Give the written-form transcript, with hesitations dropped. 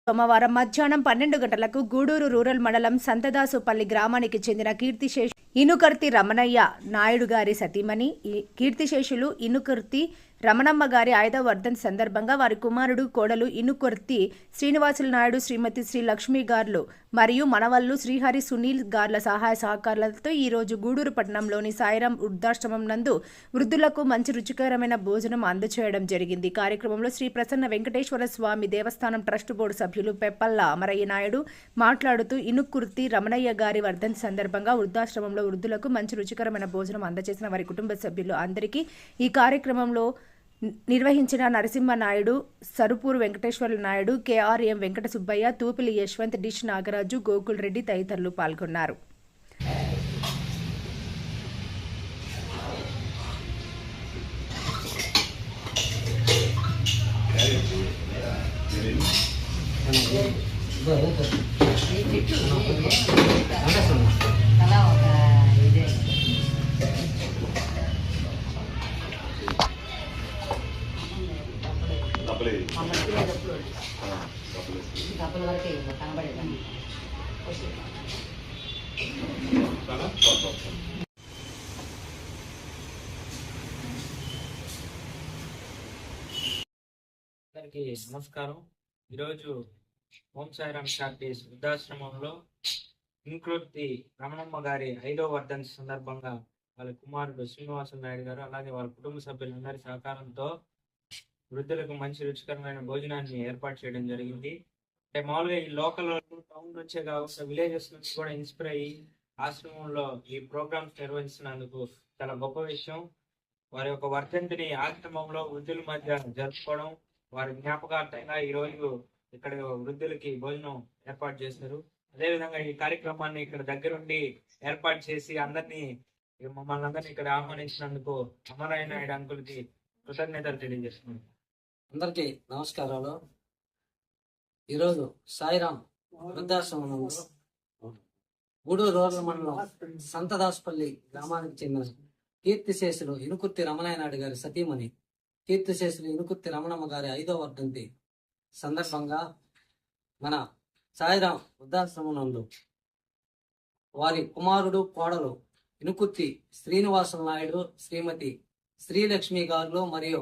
సోమవారం మధ్యాహ్నం 12 గంటలకు గూడూరు రూరల్ మండలం సంతదాసుపల్లి గ్రామానికి చెందిన కీర్తిశేషు ఇనుకర్తి రమణయ్య నాయుడు గారి సతీమణి కీర్తిశేషులు ఇనుకర్తి రమణమ్మ గారి 5వ వర్ధంతి సందర్భంగా వారి కుమారుడు కోడలు ఇనుకర్తి శ్రీనివాసులు నాయుడు శ్రీమతి శ్రీ లక్ష్మి గార్లు మరియు మనవళ్లు శ్రీహరి సునీల్ గార్ల సహాయ సహకారాలతో ఈరోజు గూడూరు పట్టణంలోని సాయిరాం వృద్ధాశ్రమం నందు వృద్ధులకు మంచి రుచికరమైన భోజనం అందచేయడం జరిగింది. కార్యక్రమంలో శ్రీ ప్రసన్న వెంకటేశ్వర స్వామి దేవస్థానం ట్రస్ట్ బోర్డు సభ్యులు పెప్పల్ల అమరయ్య నాయుడు మాట్లాడుతూ ఇనుకుర్తి రమణయ్య గారి వర్ధంతి సందర్భంగా వృద్ధాశ్రమంలో వృద్ధులకు మంచి రుచికరమైన భోజనం అందజేసిన వారి కుటుంబ సభ్యులు అందరికీ ఈ కార్యక్రమంలో నిర్వహించిన నరసింహ నాయుడు, సరుపూరు వెంకటేశ్వర నాయుడు, కేఆర్ఎం వెంకట సుబ్బయ్య, తూపిలి యశ్వంత్, డిష్ నాగరాజు, గోకుల్ రెడ్డి తదితరులు పాల్గొన్నారు. డబ్బుల వరకే కనబడేదాన్ని. అందరికీ నమస్కారం. ఈరోజు ఓం సాయిరాం చారిటీస్ వృద్ధాశ్రమంలో ఇనుకుర్తి రమణమ్మ గారి 5వ వర్ధంతి సందర్భంగా వాళ్ళ కుమారుడు శ్రీనివాసులు నాయుడు గారు అలాగే వాళ్ళ కుటుంబ సభ్యులందరి సహకారంతో వృద్ధులకు మంచి రుచికరమైన భోజనాన్ని ఏర్పాటు చేయడం జరిగింది. అంటే మామూలుగా ఈ లోకల్ టౌన్ నుంచే కాకుండా విలేజెస్ నుంచి కూడా ఇన్స్పైర్ అయ్యి ఆశ్రమంలో ఈ ప్రోగ్రామ్స్ నిర్వహిస్తున్నందుకు చాలా గొప్ప విషయం. వారి యొక్క వర్ధంతిని ఆశ్రమంలో వృద్ధుల మధ్య జరుపుకోవడం, వారి జ్ఞాపకార్థంగా ఈరోజు ఇక్కడ వృద్ధులకి భోజనం ఏర్పాటు చేశారు. అదేవిధంగా ఈ కార్యక్రమాన్ని ఇక్కడ దగ్గరుండి ఏర్పాటు చేసి మమ్మల్ని అందరినీ ఇక్కడ ఆహ్వానించినందుకు అమరయ్య నాయుడు అంకుల్కి కృతజ్ఞతలు తెలియజేస్తున్నాను. అందరికీ నమస్కారాలు. ఈరోజు సాయిరాం వృద్ధాశ్రమంలో గూడూరు రూరల్ మండలం సంతదాసుపల్లి గ్రామానికి చెందిన కీర్తిశేషులు ఇనుకుర్తి రమణయ్య నాయుడు గారి సతీమణి కీర్తిశేషులు ఇనుకుర్తి రమణమ్మ గారి 5వ వర్ధంతి సందర్భంగా మన సాయిరాం వృద్ధాశ్రమం నందు వారి కుమారుడు కోడలు ఇనుకుర్తి శ్రీనివాసులు నాయుడు శ్రీమతి శ్రీలక్ష్మి గారు మరియు